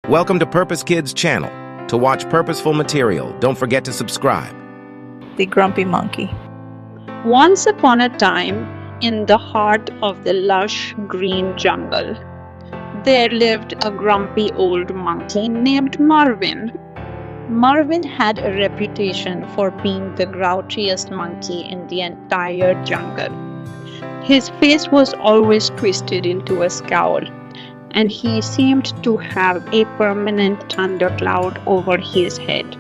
Welcome to Purpose Kids channel. To watch purposeful material, don't forget to subscribe. The Grumpy Monkey. Once upon a time, in the heart of the lush green jungle, there lived a grumpy old monkey named Marvin. Marvin had a reputation for being the grouchiest monkey in the entire jungle. His face was always twisted into a scowl, and he seemed to have a permanent thundercloud over his head.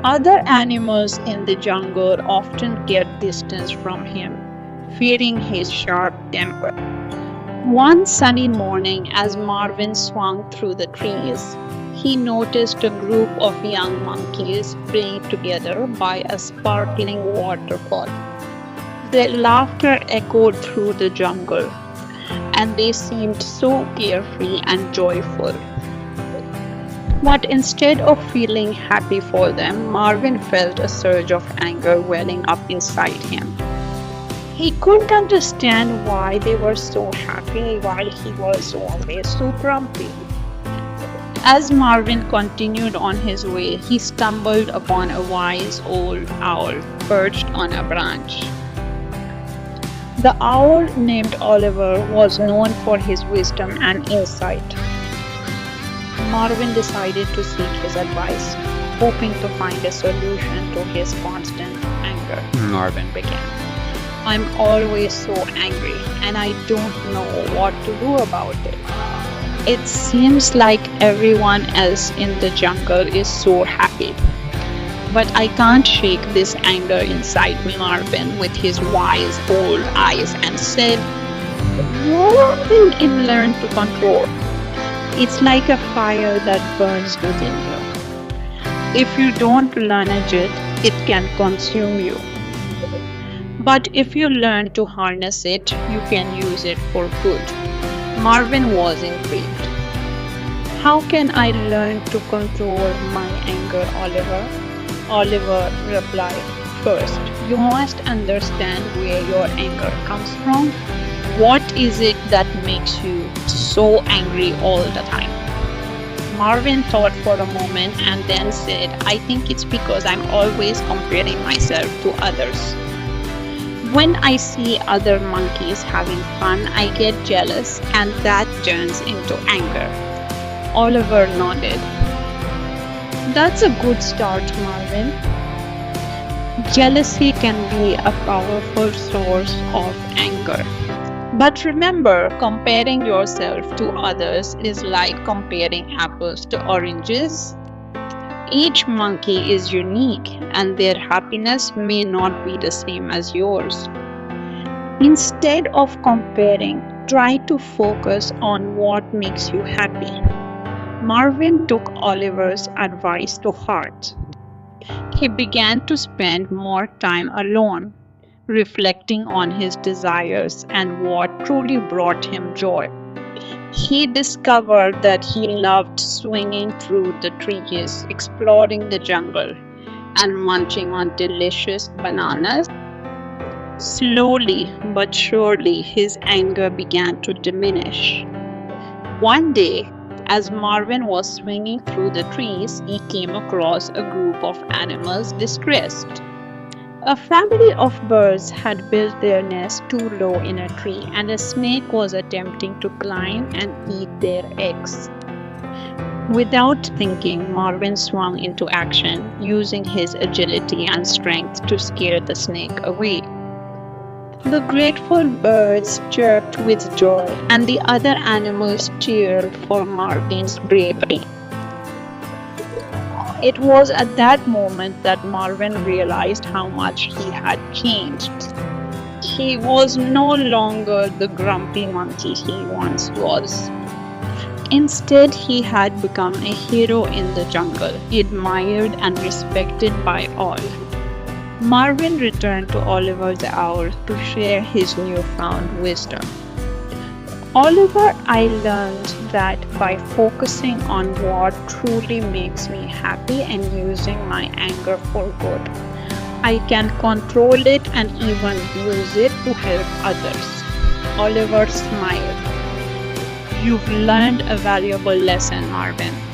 Other animals in the jungle often kept distance from him, fearing his sharp temper. One sunny morning, as Marvin swung through the trees, he noticed a group of young monkeys playing together by a sparkling waterfall. Their laughter echoed through the jungle, and they seemed so carefree and joyful. But instead of feeling happy for them, Marvin felt a surge of anger welling up inside him. He couldn't understand why they were so happy while he was always so grumpy. As Marvin continued on his way, he stumbled upon a wise old owl perched on a branch. The owl named Oliver was known for his wisdom and insight. Marvin decided to seek his advice, hoping to find a solution to his constant anger. Marvin began. "I'm always so angry, and I don't know what to do about it. It seems like everyone else in the jungle is so happy. But I can't shake this anger inside me," Marvin, with his wise old eyes, and said, "One thing is learn to control. It's like a fire that burns within you. If you don't manage it, it can consume you. But if you learn to harness it, you can use it for good." Marvin was intrigued. "How can I learn to control my anger, Oliver?" Oliver replied, "First, you must understand where your anger comes from. What is it that makes you so angry all the time?" Marvin thought for a moment and then said, "I think it's because I'm always comparing myself to others. When I see other monkeys having fun, I get jealous, and that turns into anger." Oliver nodded. "That's a good start, Marvin. Jealousy can be a powerful source of anger. But remember, comparing yourself to others is like comparing apples to oranges. Each monkey is unique, and their happiness may not be the same as yours. Instead of comparing, try to focus on what makes you happy." Marvin took Oliver's advice to heart. He began to spend more time alone, reflecting on his desires and what truly brought him joy. He discovered that he loved swinging through the trees, exploring the jungle, and munching on delicious bananas. Slowly but surely, his anger began to diminish. One day, as Marvin was swinging through the trees, he came across a group of animals distressed. A family of birds had built their nest too low in a tree, and a snake was attempting to climb and eat their eggs. Without thinking, Marvin swung into action, using his agility and strength to scare the snake away. The grateful birds chirped with joy, and the other animals cheered for Marvin's bravery. It was at that moment that Marvin realized how much he had changed. He was no longer the grumpy monkey he once was. Instead, he had become a hero in the jungle, admired and respected by all. Marvin returned to Oliver the owl to share his newfound wisdom. "Oliver, I learned that by focusing on what truly makes me happy and using my anger for good, I can control it and even use it to help others." Oliver smiled. You've learned a valuable lesson, Marvin.